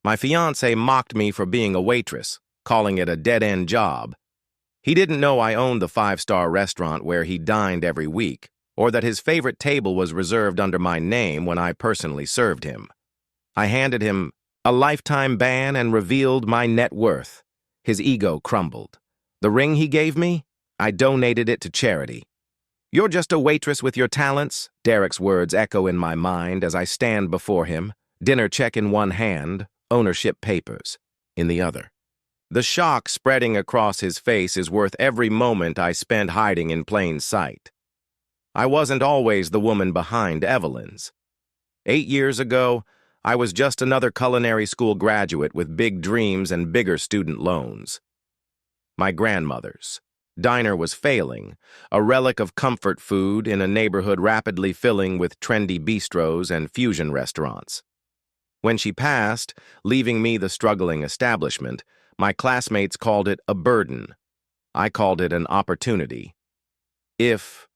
My fiancé mocked me for being a waitress, calling it a dead-end job. He didn't know I owned the five-star restaurant where he dined every week, or that his favorite table was reserved under my name when I personally served him. I handed him a lifetime ban and revealed my net worth. His ego crumbled. The ring he gave me? I donated it to charity. "You're just a waitress with your talents," Derek's words echo in my mind as I stand before him, dinner check in one hand, ownership papers in the other. The shock spreading across his face is worth every moment I spent hiding in plain sight. I wasn't always the woman behind Evelyn's. 8 years ago, I was just another culinary school graduate with big dreams and bigger student loans. My grandmother's diner was failing, a relic of comfort food in a neighborhood rapidly filling with trendy bistros and fusion restaurants. When she passed, leaving me the struggling establishment, my classmates called it a burden. I called it an opportunity. If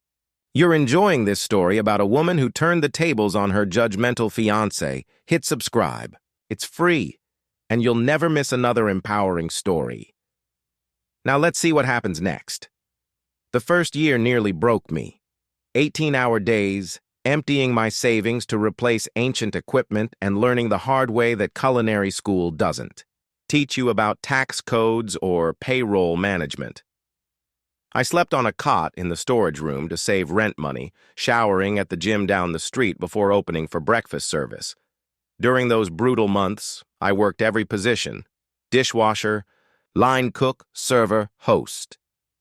you're enjoying this story about a woman who turned the tables on her judgmental fiancé, hit subscribe. It's free, and you'll never miss another empowering story. Now let's see what happens next. The first year nearly broke me. 18-hour days, emptying my savings to replace ancient equipment and learning the hard way that culinary school doesn't teach you about tax codes or payroll management. I slept on a cot in the storage room to save rent money, showering at the gym down the street before opening for breakfast service. During those brutal months, I worked every position: dishwasher, line cook, server, host.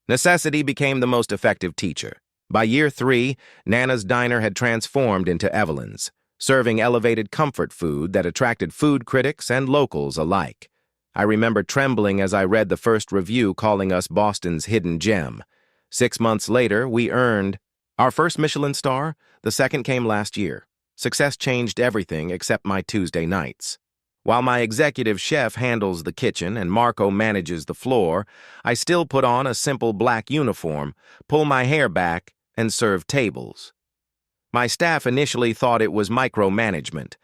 Necessity became the most effective teacher. By year 3, Nana's Diner had transformed into Evelyn's, serving elevated comfort food that attracted food critics and locals alike. I remember trembling as I read the first review calling us Boston's hidden gem. 6 months later, we earned our first Michelin star. The second came last year. Success changed everything except my Tuesday nights. While my executive chef handles the kitchen and Marco manages the floor, I still put on a simple black uniform, pull my hair back, and serve tables. My staff initially thought it was micromanagement.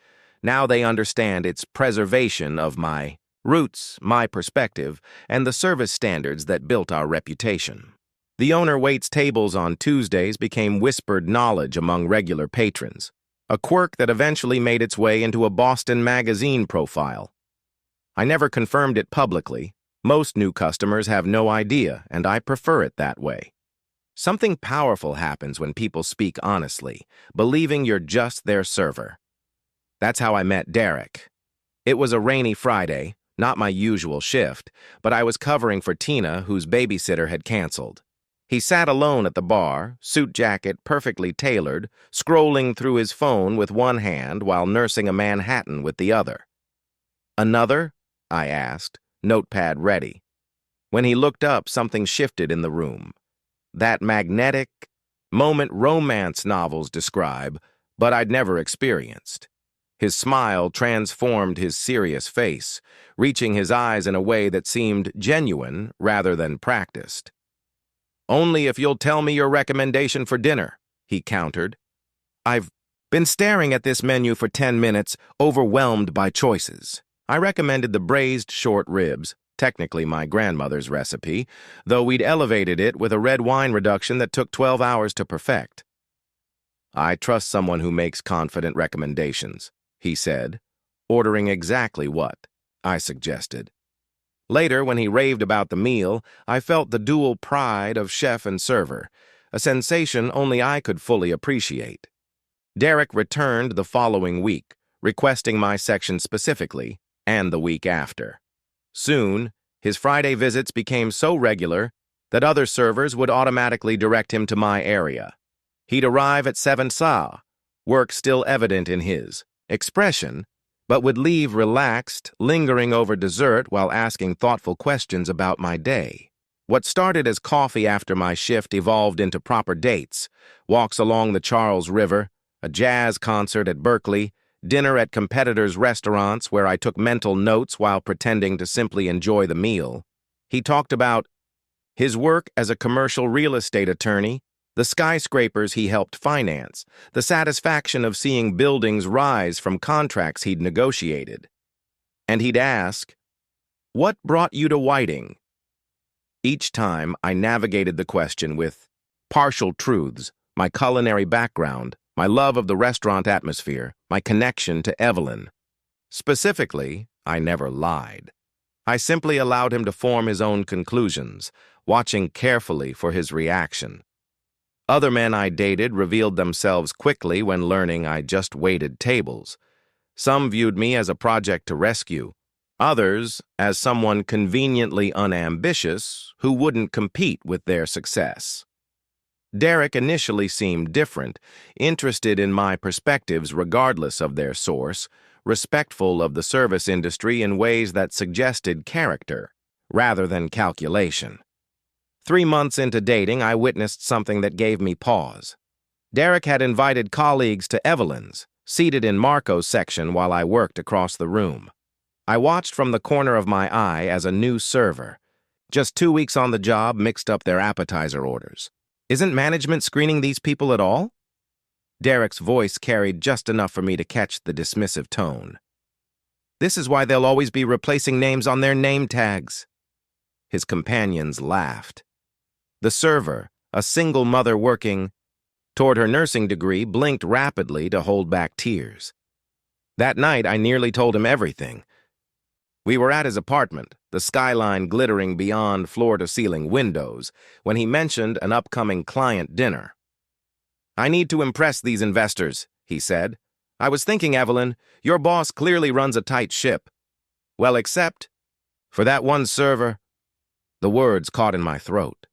Now they understand it's preservation of my roots, my perspective, and the service standards that built our reputation. The owner waits tables on Tuesdays became whispered knowledge among regular patrons, a quirk that eventually made its way into a Boston magazine profile. I never confirmed it publicly. Most new customers have no idea, and I prefer it that way. Something powerful happens when people speak honestly, believing you're just their server. That's how I met Derek. It was a rainy Friday, not my usual shift, but I was covering for Tina, whose babysitter had canceled. He sat alone at the bar, suit jacket perfectly tailored, scrolling through his phone with one hand while nursing a Manhattan with the other. "Another?" I asked, notepad ready. When he looked up, something shifted in the room. That magnetic moment romance novels describe, but I'd never experienced. His smile transformed his serious face, reaching his eyes in a way that seemed genuine rather than practiced. "Only if you'll tell me your recommendation for dinner," he countered. "I've been staring at this menu for 10 minutes, overwhelmed by choices." I recommended the braised short ribs, technically my grandmother's recipe, though we'd elevated it with a red wine reduction that took 12 hours to perfect. "I trust someone who makes confident recommendations," he said, ordering exactly what I suggested. Later, when he raved about the meal, I felt the dual pride of chef and server, a sensation only I could fully appreciate. Derek returned the following week, requesting my section specifically, and the week after. Soon, his Friday visits became so regular that other servers would automatically direct him to my area. He'd arrive at 7 sa, work still evident in his expression, but would leave relaxed, lingering over dessert while asking thoughtful questions about my day. What started as coffee after my shift evolved into proper dates, walks along the Charles River, a jazz concert at Berkeley, dinner at competitors' restaurants where I took mental notes while pretending to simply enjoy the meal. He talked about his work as a commercial real estate attorney, the skyscrapers he helped finance, the satisfaction of seeing buildings rise from contracts he'd negotiated. And he'd ask, "What brought you to Whiting?" Each time, I navigated the question with partial truths, my culinary background, my love of the restaurant atmosphere, my connection to Evelyn. Specifically, I never lied. I simply allowed him to form his own conclusions, watching carefully for his reaction. Other men I dated revealed themselves quickly when learning I just waited tables. Some viewed me as a project to rescue, others as someone conveniently unambitious who wouldn't compete with their success. Derek initially seemed different, interested in my perspectives regardless of their source, respectful of the service industry in ways that suggested character, rather than calculation. 3 months into dating, I witnessed something that gave me pause. Derek had invited colleagues to Evelyn's, seated in Marco's section while I worked across the room. I watched from the corner of my eye as a new server, just 2 weeks on the job, mixed up their appetizer orders. "Isn't management screening these people at all?" Derek's voice carried just enough for me to catch the dismissive tone. "This is why they'll always be replacing names on their name tags." His companions laughed. The server, a single mother working toward her nursing degree, blinked rapidly to hold back tears. That night, I nearly told him everything. We were at his apartment, the skyline glittering beyond floor-to-ceiling windows, when he mentioned an upcoming client dinner. "I need to impress these investors," he said. "I was thinking, Evelyn, your boss clearly runs a tight ship. Well, except for that one server." The words caught in my throat.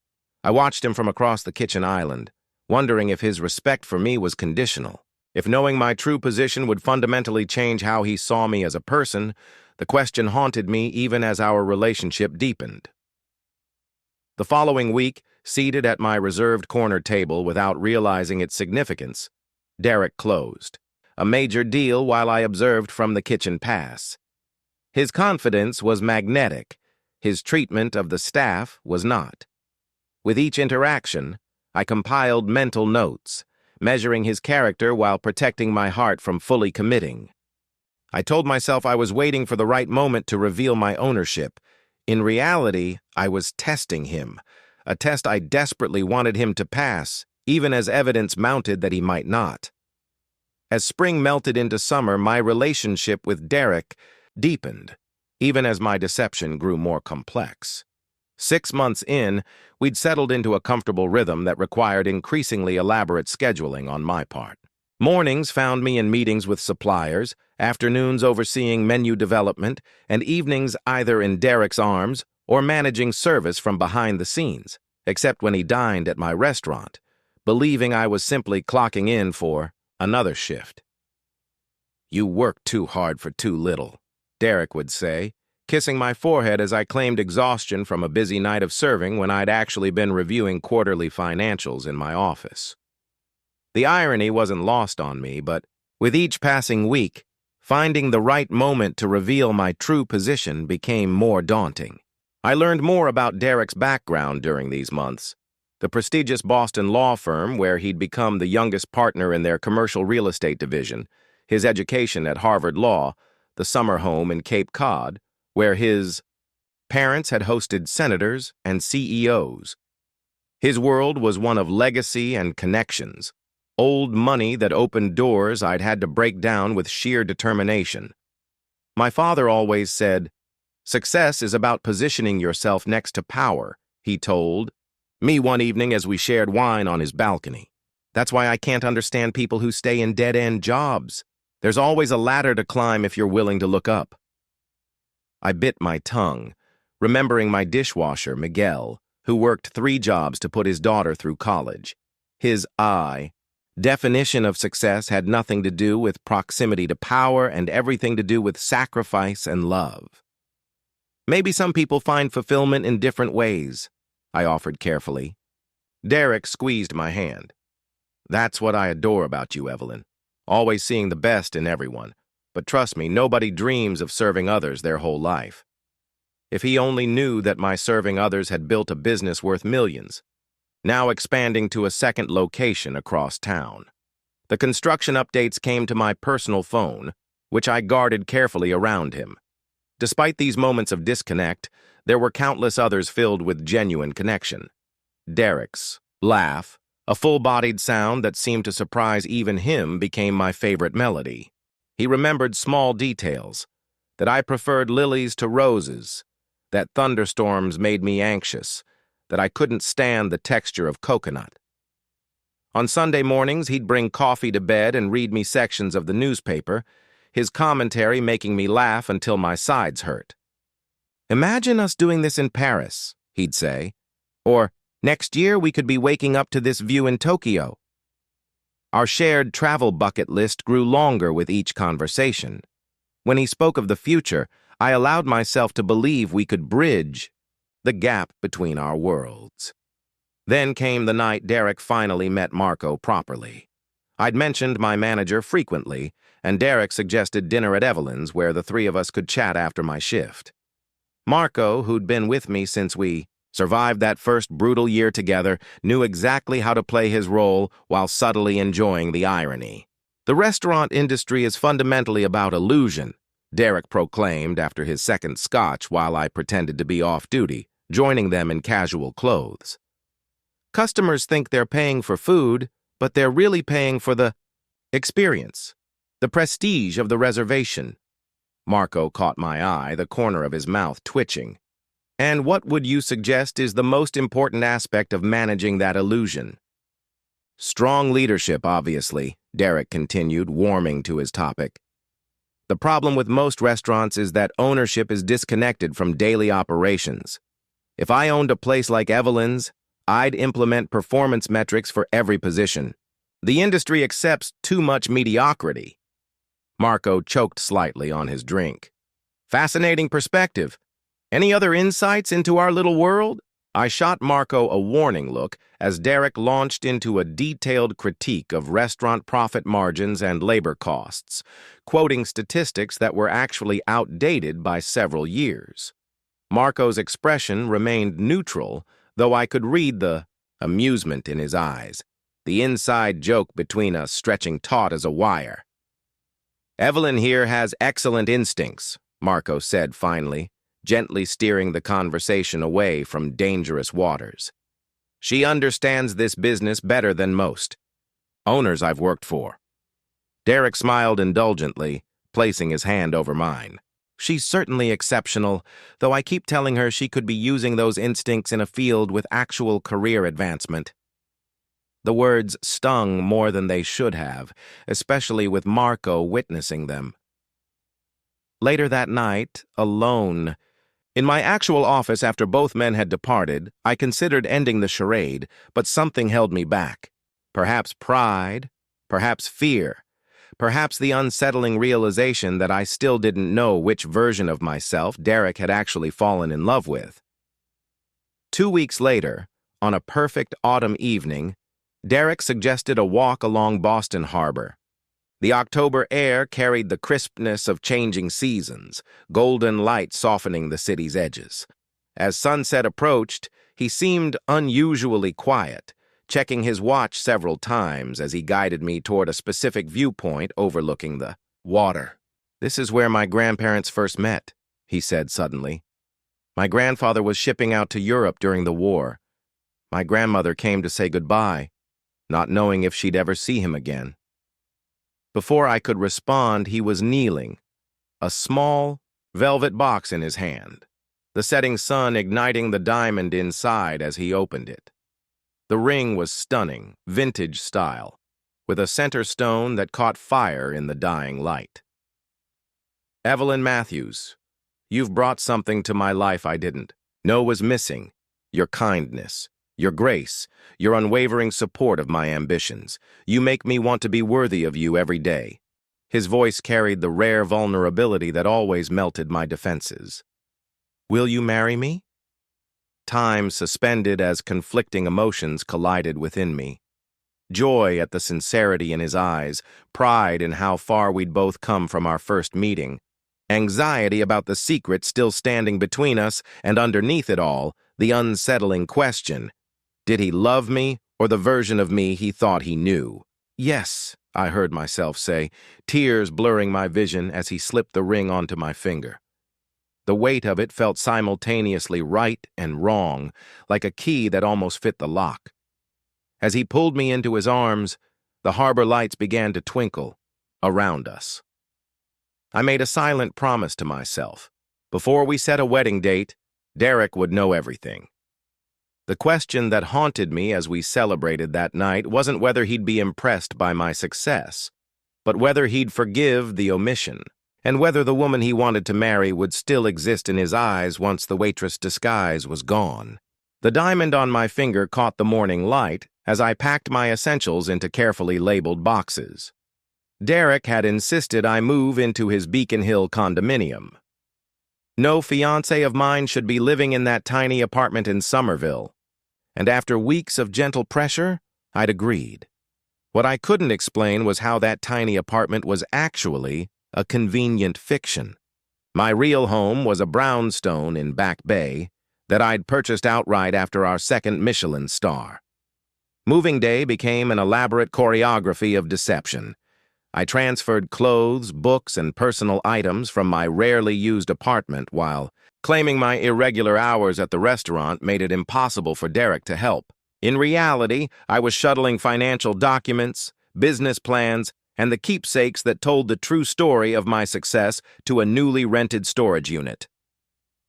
I watched him from across the kitchen island, wondering if his respect for me was conditional. If knowing my true position would fundamentally change how he saw me as a person, the question haunted me even as our relationship deepened. The following week, seated at my reserved corner table without realizing its significance, Derek closed. A major deal while I observed from the kitchen pass. His confidence was magnetic. His treatment of the staff was not. With each interaction, I compiled mental notes, measuring his character while protecting my heart from fully committing. I told myself I was waiting for the right moment to reveal my ownership. In reality, I was testing him, a test I desperately wanted him to pass, even as evidence mounted that he might not. As spring melted into summer, my relationship with Derek deepened, even as my deception grew more complex. 6 months in, we'd settled into a comfortable rhythm that required increasingly elaborate scheduling on my part. Mornings found me in meetings with suppliers, afternoons overseeing menu development, and evenings either in Derek's arms or managing service from behind the scenes, except when he dined at my restaurant, believing I was simply clocking in for another shift. "You work too hard for too little," Derek would say, kissing my forehead as I claimed exhaustion from a busy night of serving when I'd actually been reviewing quarterly financials in my office. The irony wasn't lost on me, but with each passing week, finding the right moment to reveal my true position became more daunting. I learned more about Derek's background during these months. The prestigious Boston law firm where he'd become the youngest partner in their commercial real estate division, his education at Harvard Law, the summer home in Cape Cod, where his parents had hosted senators and CEOs. His world was one of legacy and connections, old money that opened doors I'd had to break down with sheer determination. My father always said, "Success is about positioning yourself next to power," he told me one evening as we shared wine on his balcony. "That's why I can't understand people who stay in dead-end jobs. There's always a ladder to climb if you're willing to look up." I bit my tongue, remembering my dishwasher, Miguel, who worked 3 jobs to put his daughter through college. His definition of success had nothing to do with proximity to power and everything to do with sacrifice and love. "Maybe some people find fulfillment in different ways," I offered carefully. Derek squeezed my hand. "That's what I adore about you, Evelyn. Always seeing the best in everyone. But trust me, nobody dreams of serving others their whole life." If he only knew that my serving others had built a business worth millions, now expanding to a second location across town. The construction updates came to my personal phone, which I guarded carefully around him. Despite these moments of disconnect, there were countless others filled with genuine connection. Derek's laugh, a full-bodied sound that seemed to surprise even him, became my favorite melody. He remembered small details, that I preferred lilies to roses, that thunderstorms made me anxious, that I couldn't stand the texture of coconut. On Sunday mornings, he'd bring coffee to bed and read me sections of the newspaper, his commentary making me laugh until my sides hurt. "Imagine us doing this in Paris," he'd say, or, "Next year we could be waking up to this view in Tokyo." Our shared travel bucket list grew longer with each conversation. When he spoke of the future, I allowed myself to believe we could bridge the gap between our worlds. Then came the night Derek finally met Marco properly. I'd mentioned my manager frequently, and Derek suggested dinner at Evelyn's where the three of us could chat after my shift. Marco, who'd been with me since we survived that first brutal year together, knew exactly how to play his role while subtly enjoying the irony. "The restaurant industry is fundamentally about illusion," Derek proclaimed after his second scotch while I pretended to be off-duty, joining them in casual clothes. "Customers think they're paying for food, but they're really paying for the experience, the prestige of the reservation." Marco caught my eye, the corner of his mouth twitching. "And what would you suggest is the most important aspect of managing that illusion?" "Strong leadership, obviously," Derek continued, warming to his topic. "The problem with most restaurants is that ownership is disconnected from daily operations. If I owned a place like Evelyn's, I'd implement performance metrics for every position. The industry accepts too much mediocrity." Marco choked slightly on his drink. "Fascinating perspective. Any other insights into our little world?" I shot Marco a warning look as Derek launched into a detailed critique of restaurant profit margins and labor costs, quoting statistics that were actually outdated by several years. Marco's expression remained neutral, though I could read the amusement in his eyes, the inside joke between us stretching taut as a wire. "Evelyn here has excellent instincts," Marco said finally, gently steering the conversation away from dangerous waters. "She understands this business better than most owners I've worked for." Derek smiled indulgently, placing his hand over mine. "She's certainly exceptional, though I keep telling her she could be using those instincts in a field with actual career advancement." The words stung more than they should have, especially with Marco witnessing them. Later that night, alone, in my actual office after both men had departed, I considered ending the charade, but something held me back. Perhaps pride, perhaps fear, perhaps the unsettling realization that I still didn't know which version of myself Derek had actually fallen in love with. 2 weeks later, on a perfect autumn evening, Derek suggested a walk along Boston Harbor. The October air carried the crispness of changing seasons, golden light softening the city's edges. As sunset approached, he seemed unusually quiet, checking his watch several times as he guided me toward a specific viewpoint overlooking the water. "This is where my grandparents first met," he said suddenly. "My grandfather was shipping out to Europe during the war. My grandmother came to say goodbye, not knowing if she'd ever see him again." Before I could respond, he was kneeling, a small, velvet box in his hand, the setting sun igniting the diamond inside as he opened it. The ring was stunning, vintage style, with a center stone that caught fire in the dying light. "Evelyn Matthews, you've brought something to my life I didn't know was missing. Your kindness, your grace, your unwavering support of my ambitions. You make me want to be worthy of you every day." His voice carried the rare vulnerability that always melted my defenses. "Will you marry me?" Time suspended as conflicting emotions collided within me. Joy at the sincerity in his eyes, pride in how far we'd both come from our first meeting, anxiety about the secret still standing between us, and underneath it all, the unsettling question: did he love me, or the version of me he thought he knew? "Yes," I heard myself say, tears blurring my vision as he slipped the ring onto my finger. The weight of it felt simultaneously right and wrong, like a key that almost fit the lock. As he pulled me into his arms, the harbor lights began to twinkle around us. I made a silent promise to myself. Before we set a wedding date, Derek would know everything. The question that haunted me as we celebrated that night wasn't whether he'd be impressed by my success, but whether he'd forgive the omission, and whether the woman he wanted to marry would still exist in his eyes once the waitress disguise was gone. The diamond on my finger caught the morning light as I packed my essentials into carefully labeled boxes. Derek had insisted I move into his Beacon Hill condominium. No fiancé of mine should be living in that tiny apartment in Somerville, and after weeks of gentle pressure, I'd agreed. What I couldn't explain was how that tiny apartment was actually a convenient fiction. My real home was a brownstone in Back Bay that I'd purchased outright after our second Michelin star. Moving day became an elaborate choreography of deception. I transferred clothes, books, and personal items from my rarely used apartment while claiming my irregular hours at the restaurant made it impossible for Derek to help. In reality, I was shuttling financial documents, business plans, and the keepsakes that told the true story of my success to a newly rented storage unit.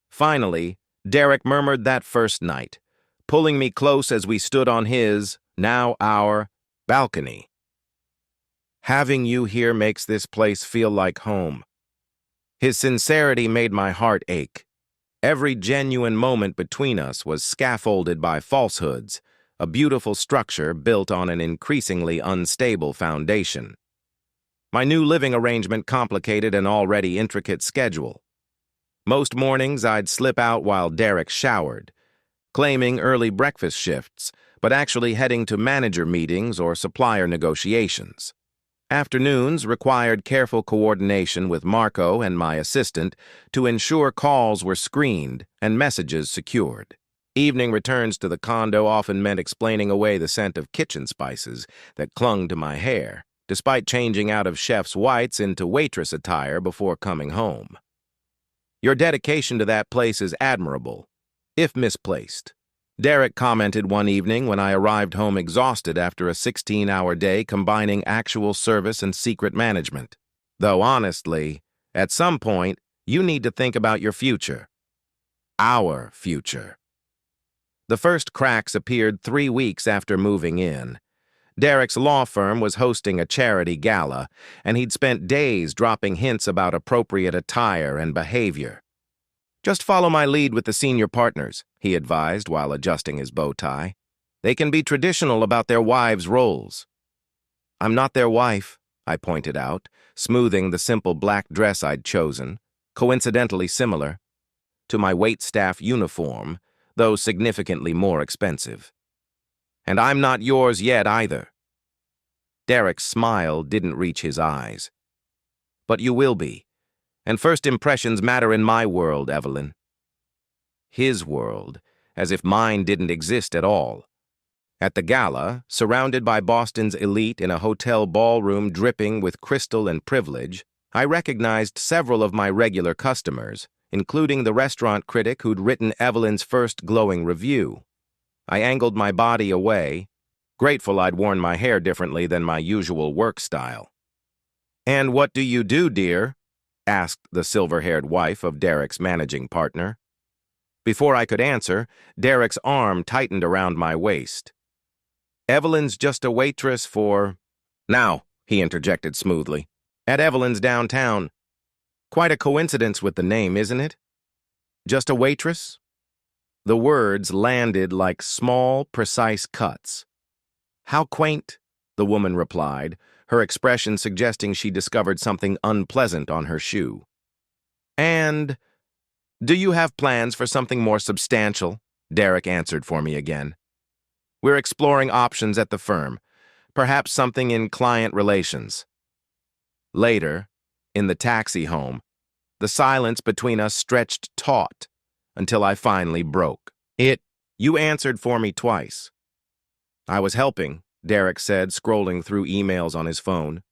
Finally, Derek murmured that first night, pulling me close as we stood on his, now our, balcony. "Having you here makes this place feel like home." His sincerity made my heart ache. Every genuine moment between us was scaffolded by falsehoods, a beautiful structure built on an increasingly unstable foundation. My new living arrangement complicated an already intricate schedule. Most mornings I'd slip out while Derek showered, claiming early breakfast shifts, but actually heading to manager meetings or supplier negotiations. Afternoons required careful coordination with Marco and my assistant to ensure calls were screened and messages secured. Evening returns to the condo often meant explaining away the scent of kitchen spices that clung to my hair, despite changing out of chef's whites into waitress attire before coming home. "Your dedication to that place is admirable, if misplaced," Derek commented one evening when I arrived home exhausted after a 16-hour day combining actual service and secret management. "Though honestly, at some point, you need to think about your future. Our future." The first cracks appeared 3 weeks after moving in. Derek's law firm was hosting a charity gala, and he'd spent days dropping hints about appropriate attire and behavior. "Just follow my lead with the senior partners," he advised while adjusting his bow tie. "They can be traditional about their wives' roles." "I'm not their wife," I pointed out, smoothing the simple black dress I'd chosen, coincidentally similar to my waitstaff uniform, though significantly more expensive. "And I'm not yours yet either." Derek's smile didn't reach his eyes. "But you will be. And first impressions matter in my world, Evelyn." His world, as if mine didn't exist at all. At the gala, surrounded by Boston's elite in a hotel ballroom dripping with crystal and privilege, I recognized several of my regular customers, including the restaurant critic who'd written Evelyn's first glowing review. I angled my body away, grateful I'd worn my hair differently than my usual work style. "And what do you do, dear?" asked the silver-haired wife of Derek's managing partner. Before I could answer, Derek's arm tightened around my waist. "Evelyn's just a waitress for—" "Now," he interjected smoothly, "at Evelyn's downtown. Quite a coincidence with the name, isn't it? Just a waitress?" The words landed like small, precise cuts. "How quaint," the woman replied, her expression suggesting she discovered something unpleasant on her shoe. "And do you have plans for something more substantial?" Derek answered for me again. "We're exploring options at the firm, perhaps something in client relations." Later, in the taxi home, the silence between us stretched taut until I finally broke. You answered for me twice." "I was helping," Derek said, scrolling through emails on his phone.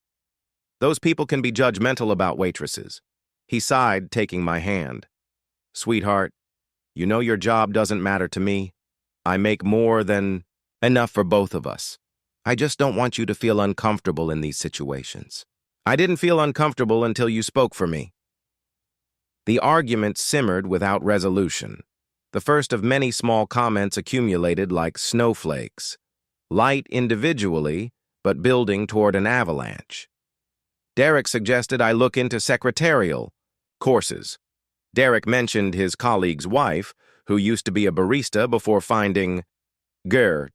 "Those people can be judgmental about waitresses." He sighed, taking my hand. Sweetheart, you know your job doesn't matter to me. I make more than enough for both of us. I just don't want you to feel uncomfortable in these situations. I didn't feel uncomfortable until you spoke for me. The argument simmered without resolution. The first of many small comments accumulated like snowflakes, light individually, but building toward an avalanche. Derek suggested I look into secretarial courses. Derek mentioned his colleague's wife, who used to be a barista before finding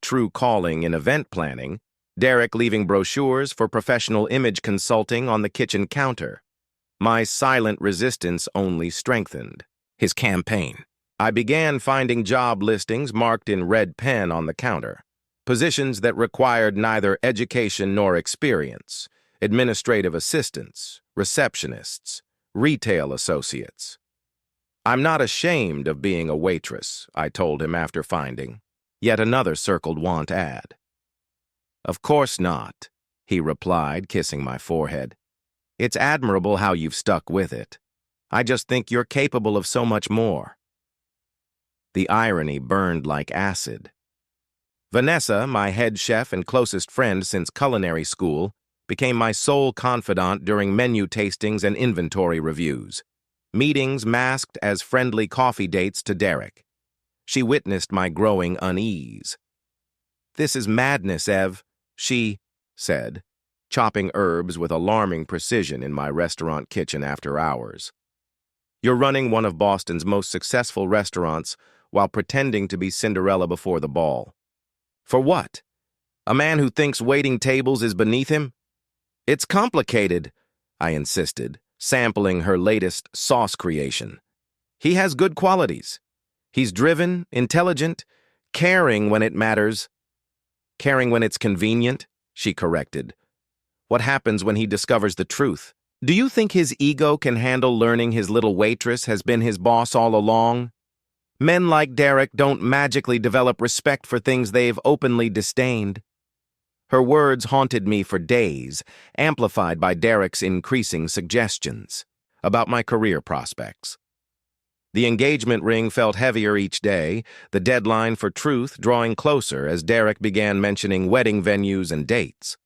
true calling in event planning, Derek leaving brochures for professional image consulting on the kitchen counter. My silent resistance only strengthened his campaign. I began finding job listings marked in red pen on the counter, positions that required neither education nor experience, administrative assistants, receptionists, retail associates. I'm not ashamed of being a waitress, I told him after finding. Yet another circled want ad. Of course not, he replied, kissing my forehead. It's admirable how you've stuck with it. I just think you're capable of so much more. The irony burned like acid. Vanessa, my head chef and closest friend since culinary school, became my sole confidant during menu tastings and inventory reviews, meetings masked as friendly coffee dates to Derek. She witnessed my growing unease. "This is madness, Ev," she said, chopping herbs with alarming precision in my restaurant kitchen after hours. "You're running one of Boston's most successful restaurants while pretending to be Cinderella before the ball. For what? A man who thinks waiting tables is beneath him? It's complicated," I insisted, sampling her latest sauce creation. "He has good qualities. He's driven, intelligent, caring when it matters. Caring when it's convenient," she corrected. "What happens when he discovers the truth? Do you think his ego can handle learning his little waitress has been his boss all along? Men like Derek don't magically develop respect for things they've openly disdained." Her words haunted me for days, amplified by Derek's increasing suggestions about my career prospects. The engagement ring felt heavier each day, the deadline for truth drawing closer as Derek began mentioning wedding venues and dates.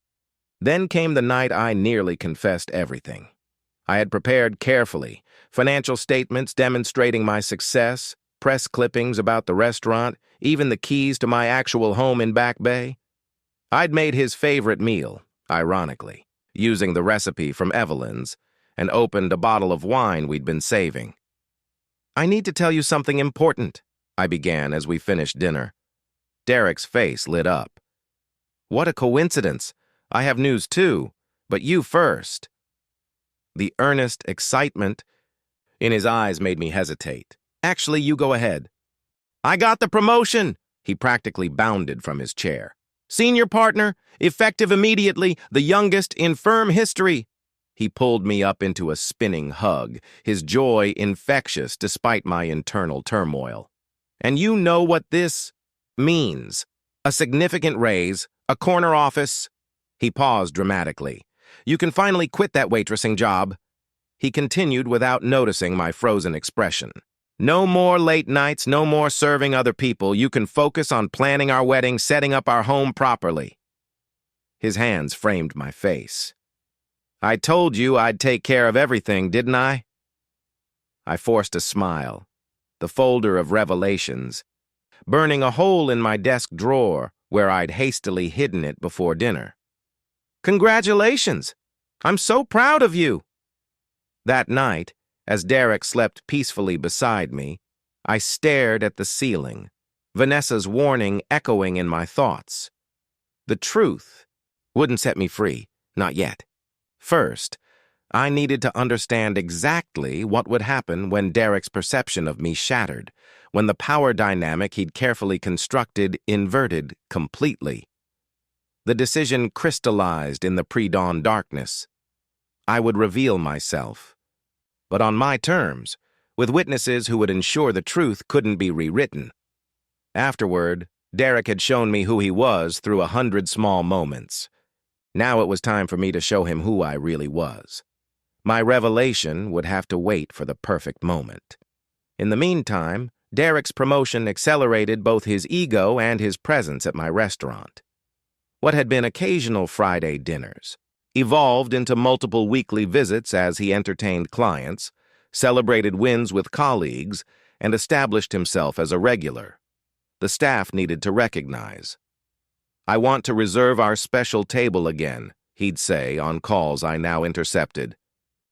Then came the night I nearly confessed everything. I had prepared carefully, financial statements demonstrating my success, press clippings about the restaurant, even the keys to my actual home in Back Bay. I'd made his favorite meal, ironically, using the recipe from Evelyn's, and opened a bottle of wine we'd been saving. "I need to tell you something important," I began as we finished dinner. Derek's face lit up. "What a coincidence. I have news too, but you first." The earnest excitement in his eyes made me hesitate. "Actually, you go ahead." "I got the promotion!" He practically bounded from his chair. "Senior partner, effective immediately, the youngest in firm history." He pulled me up into a spinning hug, his joy infectious despite my internal turmoil. "And you know what this means. A significant raise, a corner office." He paused dramatically. "You can finally quit that waitressing job." He continued without noticing my frozen expression. "No more late nights, no more serving other people. You can focus on planning our wedding, setting up our home properly." His hands framed my face. "I told you I'd take care of everything, didn't I?" I forced a smile, the folder of revelations, burning a hole in my desk drawer where I'd hastily hidden it before dinner. "Congratulations! I'm so proud of you!" That night, as Derek slept peacefully beside me, I stared at the ceiling, Vanessa's warning echoing in my thoughts. The truth wouldn't set me free, not yet. First, I needed to understand exactly what would happen when Derek's perception of me shattered, when the power dynamic he'd carefully constructed inverted completely. The decision crystallized in the pre-dawn darkness. I would reveal myself, but on my terms, with witnesses who would ensure the truth couldn't be rewritten. Afterward, Derek had shown me who he was through 100 small moments. Now it was time for me to show him who I really was. My revelation would have to wait for the perfect moment. In the meantime, Derek's promotion accelerated both his ego and his presence at my restaurant. What had been occasional Friday dinners evolved into multiple weekly visits as he entertained clients, celebrated wins with colleagues, and established himself as a regular. The staff needed to recognize. "I want to reserve our special table again," he'd say on calls I now intercepted.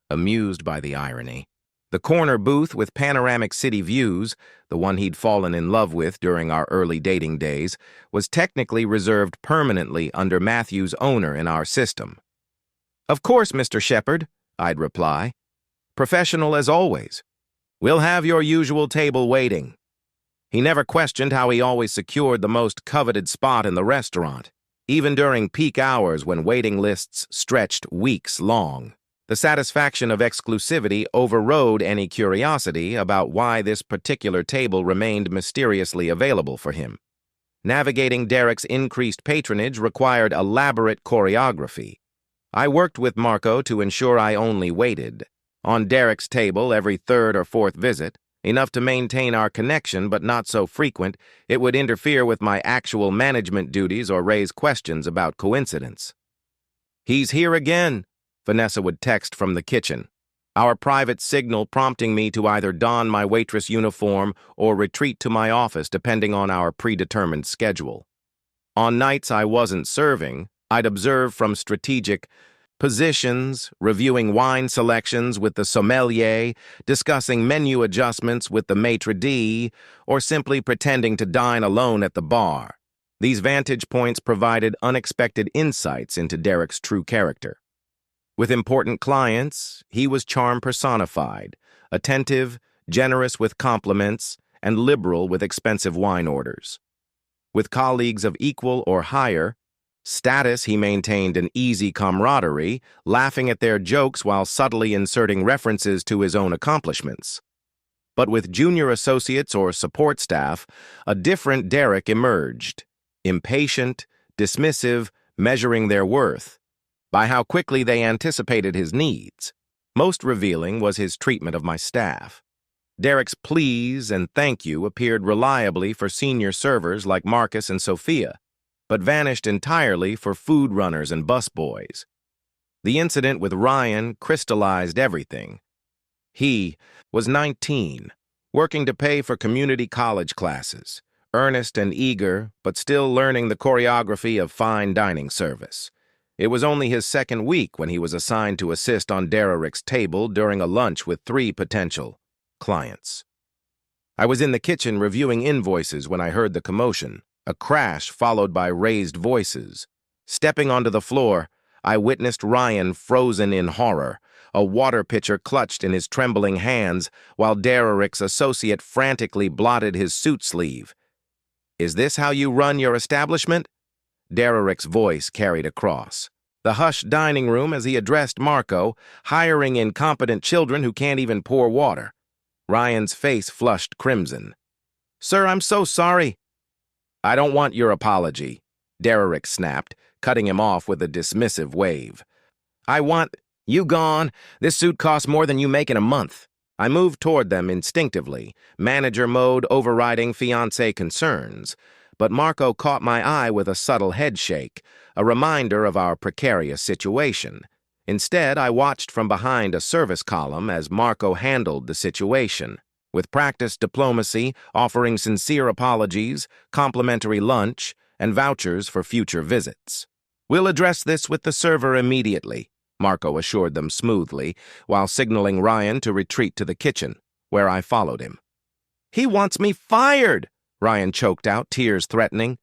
Amused by the irony. The corner booth with panoramic city views, the one he'd fallen in love with during our early dating days, was technically reserved permanently under Matthew's owner in our system. "Of course, Mr. Shepard," I'd reply. "Professional as always. We'll have your usual table waiting." He never questioned how he always secured the most coveted spot in the restaurant, even during peak hours when waiting lists stretched weeks long. The satisfaction of exclusivity overrode any curiosity about why this particular table remained mysteriously available for him. Navigating Derek's increased patronage required elaborate choreography. I worked with Marco to ensure I only waited on Derek's table every third or fourth visit, enough to maintain our connection but not so frequent it would interfere with my actual management duties or raise questions about coincidence. "He's here again," Vanessa would text from the kitchen, our private signal prompting me to either don my waitress uniform or retreat to my office depending on our predetermined schedule. On nights I wasn't serving, I'd observe from strategic positions, reviewing wine selections with the sommelier, discussing menu adjustments with the maitre d', or simply pretending to dine alone at the bar. These vantage points provided unexpected insights into Derek's true character. With important clients, he was charm personified, attentive, generous with compliments, and liberal with expensive wine orders. With colleagues of equal or higher status, he maintained an easy camaraderie, laughing at their jokes while subtly inserting references to his own accomplishments. But with junior associates or support staff, a different Derek emerged, impatient, dismissive, measuring their worth by how quickly they anticipated his needs. Most revealing was his treatment of my staff. Derek's please and thank you appeared reliably for senior servers like Marcus and Sophia, but vanished entirely for food runners and busboys. The incident with Ryan crystallized everything. He was 19, working to pay for community college classes, earnest and eager, but still learning the choreography of fine dining service. It was only his second week when he was assigned to assist on Derek's table during a lunch with 3 potential clients. I was in the kitchen reviewing invoices when I heard the commotion, a crash followed by raised voices. Stepping onto the floor, I witnessed Ryan frozen in horror, a water pitcher clutched in his trembling hands while Derek's associate frantically blotted his suit sleeve. "Is this how you run your establishment?" Derek's voice carried across the hushed dining room as he addressed Marco, hiring incompetent children who can't even pour water. Ryan's face flushed crimson. "Sir, I'm so sorry." "I don't want your apology," Derek snapped, cutting him off with a dismissive wave. "I want you gone. This suit costs more than you make in a month." I moved toward them instinctively, manager mode overriding fiancé concerns. But Marco caught my eye with a subtle headshake, a reminder of our precarious situation. Instead, I watched from behind a service column as Marco handled the situation, with practiced diplomacy, offering sincere apologies, complimentary lunch, and vouchers for future visits. "We'll address this with the server immediately," Marco assured them smoothly, while signaling Ryan to retreat to the kitchen, where I followed him. "He wants me fired!" Ryan choked out, tears threatening.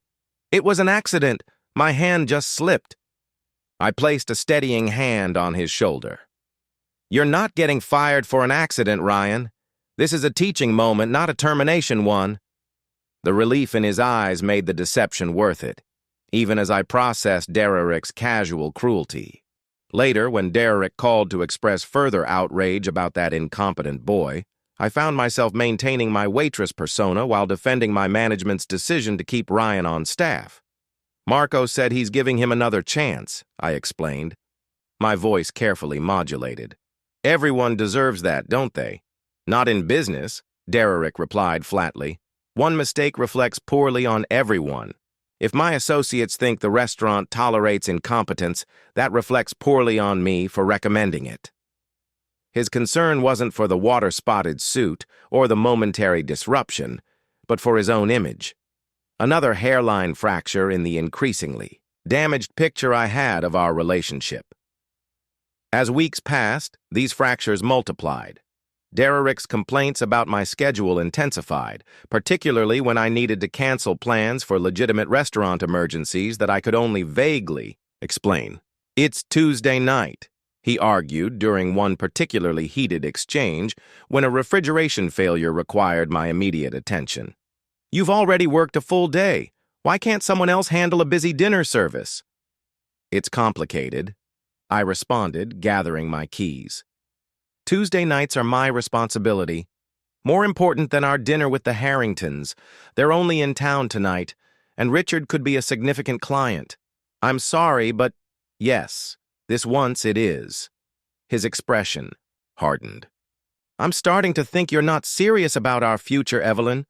"It was an accident. My hand just slipped." I placed a steadying hand on his shoulder. "You're not getting fired for an accident, Ryan. This is a teaching moment, not a termination one." The relief in his eyes made the deception worth it, even as I processed Derek's casual cruelty. Later, when Derek called to express further outrage about that incompetent boy, I found myself maintaining my waitress persona while defending my management's decision to keep Ryan on staff. "Marco said he's giving him another chance," I explained, my voice carefully modulated. "Everyone deserves that, don't they? Not in business, Derrick replied flatly. One mistake reflects poorly on everyone. If my associates think the restaurant tolerates incompetence, that reflects poorly on me for recommending it. His concern wasn't for the water-spotted suit or the momentary disruption, but for his own image. Another hairline fracture in the increasingly damaged picture I had of our relationship. As weeks passed, these fractures multiplied. Derrick's complaints about my schedule intensified, particularly when I needed to cancel plans for legitimate restaurant emergencies that I could only vaguely explain. "It's Tuesday night," he argued during one particularly heated exchange when a refrigeration failure required my immediate attention. "You've already worked a full day. Why can't someone else handle a busy dinner service?" "It's complicated," I responded, gathering my keys. "Tuesday nights are my responsibility. More important than our dinner with the Harringtons. They're only in town tonight, and Richard could be a significant client. I'm sorry, but yes, this once it is." His expression hardened. "I'm starting to think you're not serious about our future, Evelyn.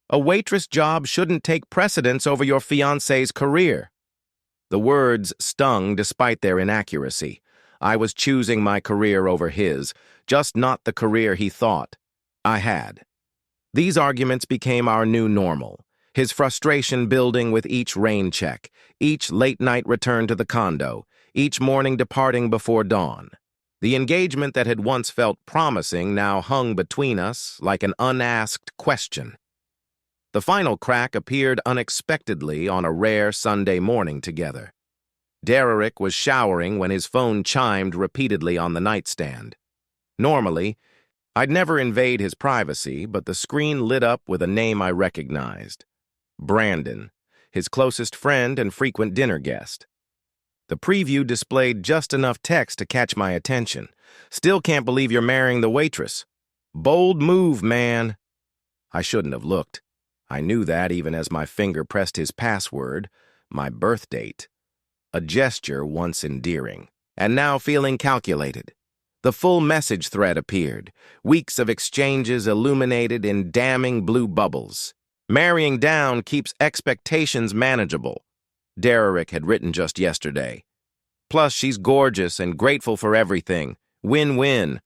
A waitress job shouldn't take precedence over your fiancé's career." The words stung despite their inaccuracy. I was choosing my career over his, just not the career he thought I had. These arguments became our new normal, his frustration building with each rain check, each late-night return to the condo, each morning departing before dawn. The engagement that had once felt promising now hung between us like an unasked question. The final crack appeared unexpectedly on a rare Sunday morning together. Derrick was showering when his phone chimed repeatedly on the nightstand. Normally, I'd never invade his privacy, but the screen lit up with a name I recognized. Brandon, his closest friend and frequent dinner guest. The preview displayed just enough text to catch my attention. "Still can't believe you're marrying the waitress. Bold move, man." I shouldn't have looked. I knew that even as my finger pressed his password, my birth date. A gesture once endearing, and now feeling calculated. The full message thread appeared, weeks of exchanges illuminated in damning blue bubbles. "Marrying down keeps expectations manageable," Derrick had written just yesterday. "Plus, she's gorgeous and grateful for everything. Win-win."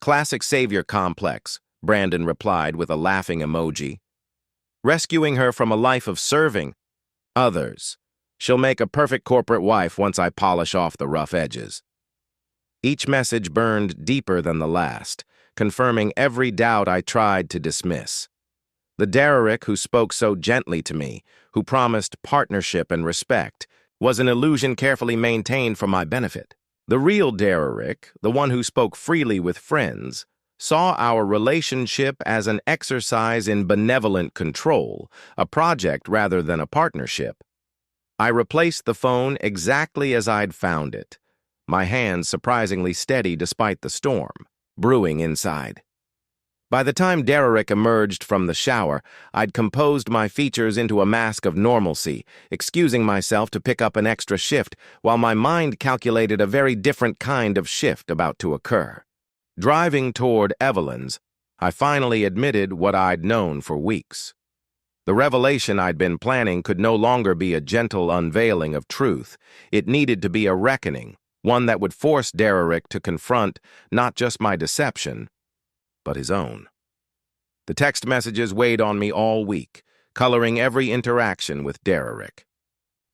"Classic savior complex," Brandon replied with a laughing emoji. "Rescuing her from a life of serving others. She'll make a perfect corporate wife once I polish off the rough edges." Each message burned deeper than the last, confirming every doubt I tried to dismiss. The Derrick who spoke so gently to me, who promised partnership and respect, was an illusion carefully maintained for my benefit. The real Derrick, the one who spoke freely with friends, saw our relationship as an exercise in benevolent control, a project rather than a partnership. I replaced the phone exactly as I'd found it, my hands surprisingly steady despite the storm brewing inside. By the time Derrick emerged from the shower, I'd composed my features into a mask of normalcy, excusing myself to pick up an extra shift while my mind calculated a very different kind of shift about to occur. Driving toward Evelyn's, I finally admitted what I'd known for weeks. The revelation I'd been planning could no longer be a gentle unveiling of truth. It needed to be a reckoning, one that would force Derrick to confront not just my deception, but his own. The text messages weighed on me all week, coloring every interaction with Derrick.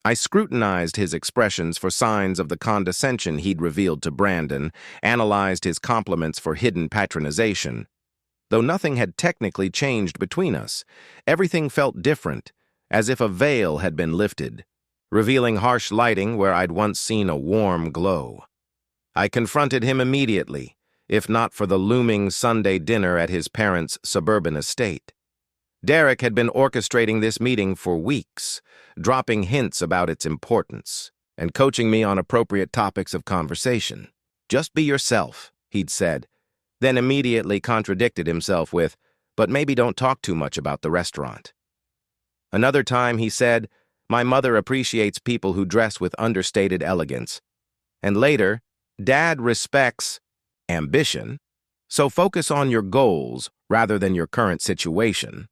I scrutinized his expressions for signs of the condescension he'd revealed to Brandon, analyzed his compliments for hidden patronization. Though nothing had technically changed between us, everything felt different, as if a veil had been lifted, revealing harsh lighting where I'd once seen a warm glow. I confronted him immediately, if not for the looming Sunday dinner at his parents' suburban estate. Derrick had been orchestrating this meeting for weeks, dropping hints about its importance, and coaching me on appropriate topics of conversation. "Just be yourself," he'd said, then immediately contradicted himself with, "But maybe don't talk too much about the restaurant." Another time he said, "My mother appreciates people who dress with understated elegance." And later, "Dad respects ambition, So focus on your goals rather than your current situation.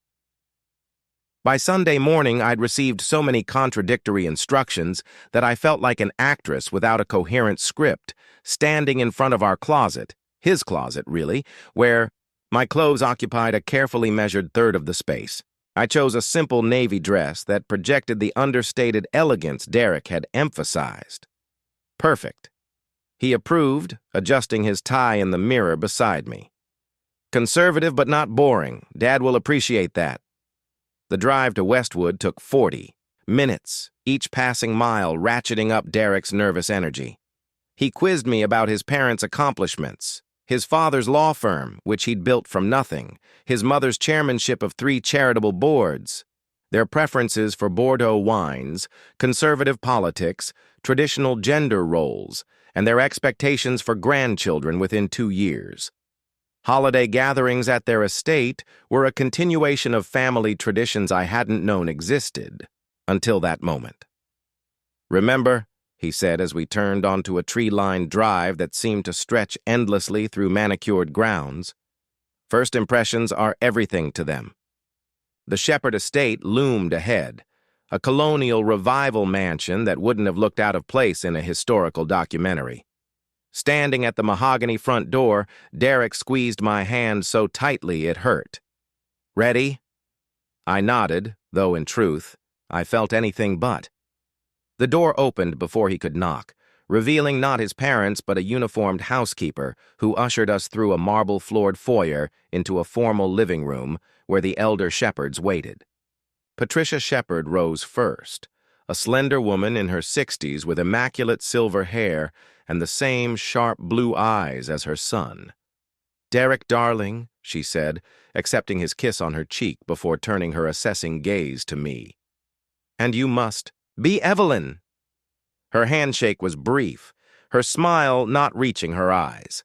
By Sunday morning, I'd received so many contradictory instructions that I felt like an actress without a coherent script, standing in front of our closet, his closet, really, where my clothes occupied a carefully measured third of the space. I chose a simple navy dress that projected the understated elegance Derek had emphasized. Perfect. He approved, adjusting his tie in the mirror beside me. Conservative but not boring. Dad will appreciate that. The drive to Westwood took 40 minutes, each passing mile ratcheting up Derek's nervous energy. He quizzed me about his parents' accomplishments, his father's law firm, which he'd built from nothing, his mother's chairmanship of 3 charitable boards, their preferences for Bordeaux wines, conservative politics, traditional gender roles, and their expectations for grandchildren within 2 years. Holiday gatherings at their estate were a continuation of family traditions I hadn't known existed until that moment. "Remember," he said as we turned onto a tree-lined drive that seemed to stretch endlessly through manicured grounds, "first impressions are everything to them." The Shepherd estate loomed ahead, a colonial revival mansion that wouldn't have looked out of place in a historical documentary. Standing at the mahogany front door, Derek squeezed my hand so tightly it hurt. "Ready?" I nodded, though in truth, I felt anything but. The door opened before he could knock, revealing not his parents but a uniformed housekeeper who ushered us through a marble-floored foyer into a formal living room where the elder Shepherds waited. Patricia Shepherd rose first, a slender woman in her 60s with immaculate silver hair and the same sharp blue eyes as her son. "Derek, darling," she said, accepting his kiss on her cheek before turning her assessing gaze to me. "And you must be Evelyn." Her handshake was brief, her smile not reaching her eyes.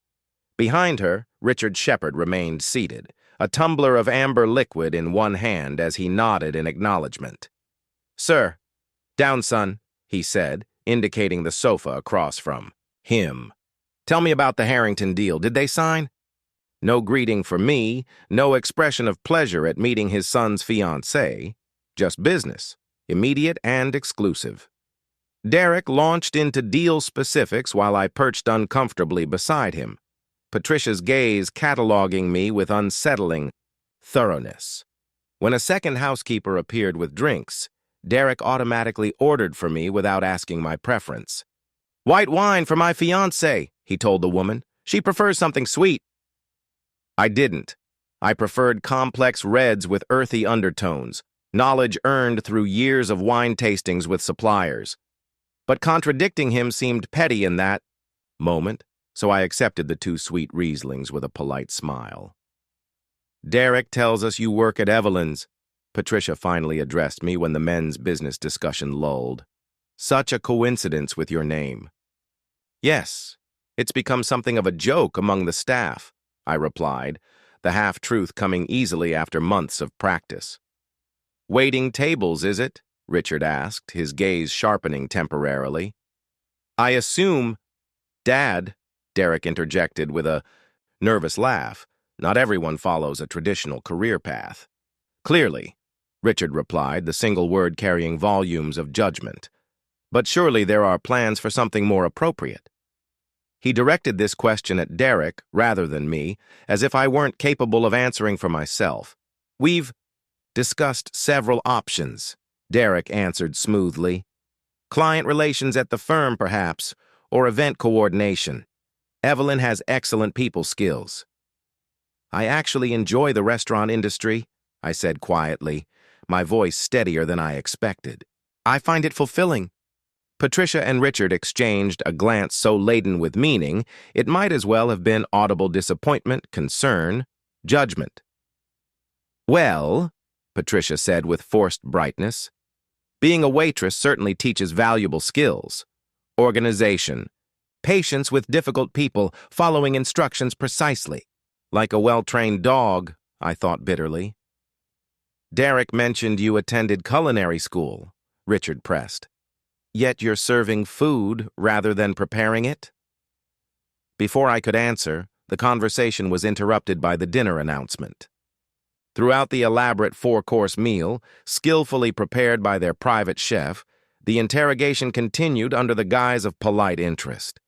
Behind her, Richard Shepherd remained seated, a tumbler of amber liquid in one hand as he nodded in acknowledgement. "Sir, down, son," he said, indicating the sofa across from him. "Tell me about the Harrington deal. Did they sign?" No greeting for me, no expression of pleasure at meeting his son's fiancée, just business, immediate and exclusive. Derek launched into deal specifics while I perched uncomfortably beside him, Patricia's gaze cataloging me with unsettling thoroughness. When a second housekeeper appeared with drinks, Derek automatically ordered for me without asking my preference. "White wine for my fiancée," he told the woman. "She prefers something sweet." I didn't. I preferred complex reds with earthy undertones, knowledge earned through years of wine tastings with suppliers. But contradicting him seemed petty in that moment, so I accepted the 2 sweet Rieslings with a polite smile. "Derek tells us you work at Evelyn's," Patricia finally addressed me when the men's business discussion lulled. "Such a coincidence with your name." "Yes, it's become something of a joke among the staff," I replied, the half-truth coming easily after months of practice. "Waiting tables, is it?" Richard asked, his gaze sharpening temporarily. "I assume—" "Dad," Derek interjected with a nervous laugh. "Not everyone follows a traditional career path." "Clearly," Richard replied, the single word carrying volumes of judgment. "But surely there are plans for something more appropriate." He directed this question at Derek rather than me, as if I weren't capable of answering for myself. "We've discussed several options," Derek answered smoothly. "Client relations at the firm, perhaps, or event coordination. Evelyn has excellent people skills." "I actually enjoy the restaurant industry," I said quietly, my voice steadier than I expected. "I find it fulfilling." Patricia and Richard exchanged a glance so laden with meaning, it might as well have been audible disappointment, concern, judgment. "Well," Patricia said with forced brightness, "being a waitress certainly teaches valuable skills. Organization, patience with difficult people, following instructions precisely. Like a well-trained dog," I thought bitterly. "Derek mentioned you attended culinary school," Richard pressed. "Yet you're serving food rather than preparing it?" Before I could answer, the conversation was interrupted by the dinner announcement. Throughout the elaborate four-course meal, skillfully prepared by their private chef, the interrogation continued under the guise of polite interest.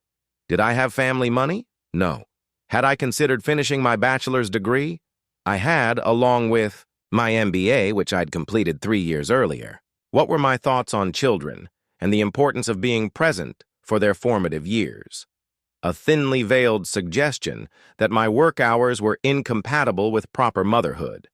Did I have family money? No. Had I considered finishing my bachelor's degree? I had, along with my MBA, which I'd completed 3 years earlier. What were my thoughts on children and the importance of being present for their formative years? A thinly veiled suggestion that my work hours were incompatible with proper motherhood.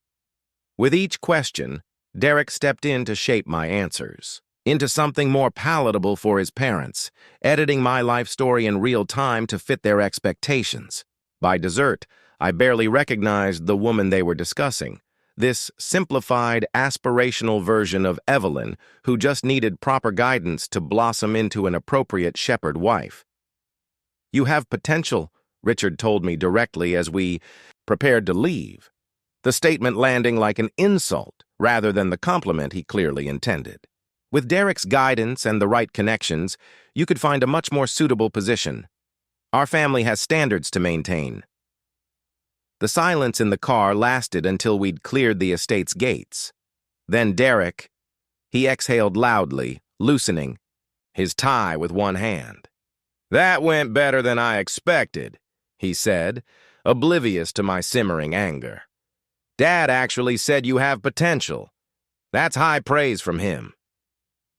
With each question, Derek stepped in to shape my answers into something more palatable for his parents, editing my life story in real time to fit their expectations. By dessert, I barely recognized the woman they were discussing, this simplified, aspirational version of Evelyn who just needed proper guidance to blossom into an appropriate shepherd wife. "You have potential," Richard told me directly as we prepared to leave, the statement landing like an insult rather than the compliment he clearly intended. With Derek's guidance and the right connections, you could find a much more suitable position. Our family has standards to maintain. The silence in the car lasted until we'd cleared the estate's gates. Then Derek, he exhaled loudly, loosening his tie with one hand. "That went better than I expected," he said, oblivious to my simmering anger. "Dad actually said you have potential. That's high praise from him."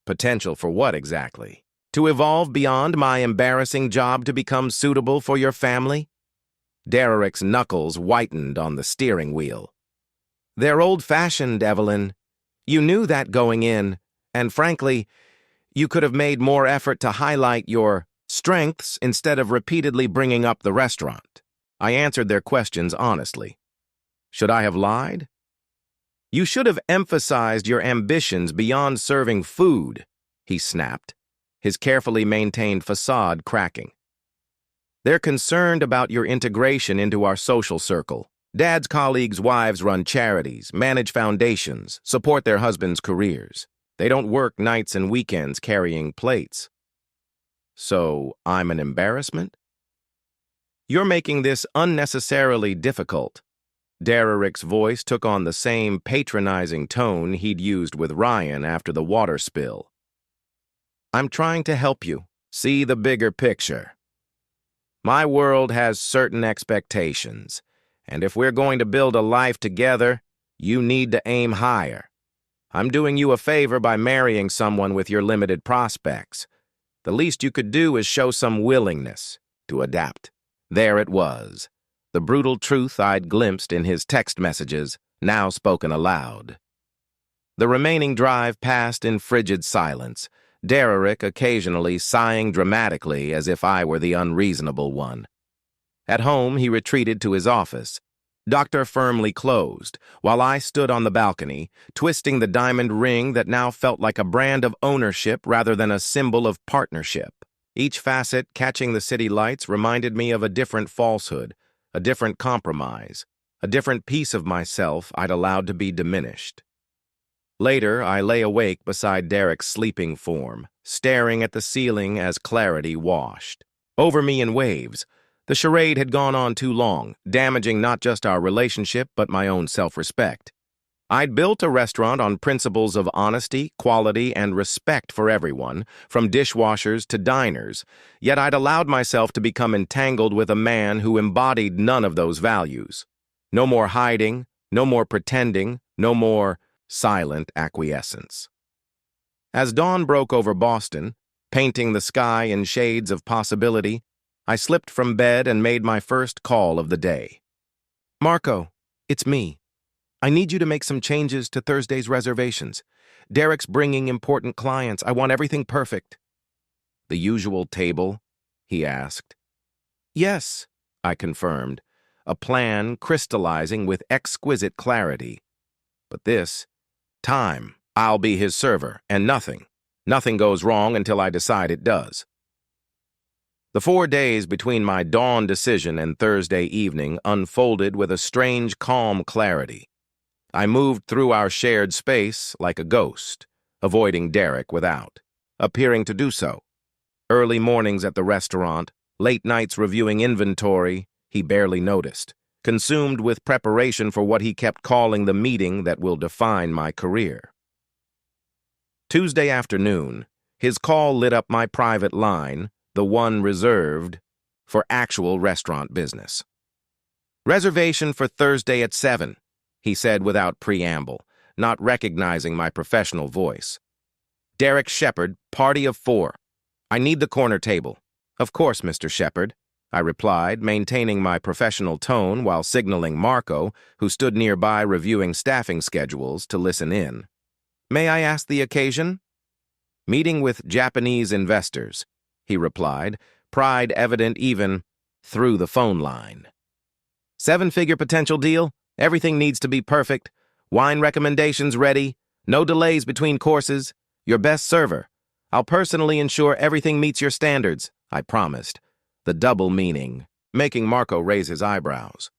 Potential for what exactly? To evolve beyond my embarrassing job to become suitable for your family? Derek's knuckles whitened on the steering wheel. "They're old-fashioned, Evelyn. You knew that going in, and frankly, you could have made more effort to highlight your strengths instead of repeatedly bringing up the restaurant." I answered their questions honestly. Should I have lied? "You should have emphasized your ambitions beyond serving food," he snapped, his carefully maintained facade cracking. "They're concerned about your integration into our social circle. Dad's colleagues' wives run charities, manage foundations, support their husbands' careers. They don't work nights and weekends carrying plates. So I'm an embarrassment? You're making this unnecessarily difficult." Derek's voice took on the same patronizing tone he'd used with Ryan after the water spill. "I'm trying to help you see the bigger picture. My world has certain expectations, and if we're going to build a life together, you need to aim higher. I'm doing you a favor by marrying someone with your limited prospects. The least you could do is show some willingness to adapt." There it was. The brutal truth I'd glimpsed in his text messages, now spoken aloud. The remaining drive passed in frigid silence, Derek occasionally sighing dramatically as if I were the unreasonable one. At home, he retreated to his office, Doctor firmly closed, while I stood on the balcony, twisting the diamond ring that now felt like a brand of ownership rather than a symbol of partnership. Each facet catching the city lights reminded me of a different falsehood, a different compromise, a different piece of myself I'd allowed to be diminished. Later, I lay awake beside Derek's sleeping form, staring at the ceiling as clarity washed over me in waves. The charade had gone on too long, damaging not just our relationship but my own self-respect. I'd built a restaurant on principles of honesty, quality, and respect for everyone, from dishwashers to diners, yet I'd allowed myself to become entangled with a man who embodied none of those values. No more hiding, no more pretending, no more silent acquiescence. As dawn broke over Boston, painting the sky in shades of possibility, I slipped from bed and made my first call of the day. "Marco, it's me. I need you to make some changes to Thursday's reservations. Derek's bringing important clients. I want everything perfect." "The usual table?" he asked. "Yes," I confirmed, a plan crystallizing with exquisite clarity. "But this time, I'll be his server, and nothing goes wrong until I decide it does." The 4 days between my dawn decision and Thursday evening unfolded with a strange, calm clarity. I moved through our shared space like a ghost, avoiding Derek without appearing to do so. Early mornings at the restaurant, late nights reviewing inventory, He barely noticed, consumed with preparation for what he kept calling the meeting that will define my career. Tuesday afternoon, his call lit up my private line, the one reserved for actual restaurant business. "Reservation for Thursday at 7, he said without preamble, not recognizing my professional voice. "Derek Shepard, party of 4. I need the corner table." "Of course, Mr. Shepard," I replied, maintaining my professional tone while signaling Marco, who stood nearby reviewing staffing schedules, to listen in. "May I ask the occasion?" "Meeting with Japanese investors," he replied, pride evident even through the phone line. "7-figure potential deal? Everything needs to be perfect. Wine recommendations ready. No delays between courses. Your best server. I'll personally ensure everything meets your standards," I promised, the double meaning making Marco raise his eyebrows.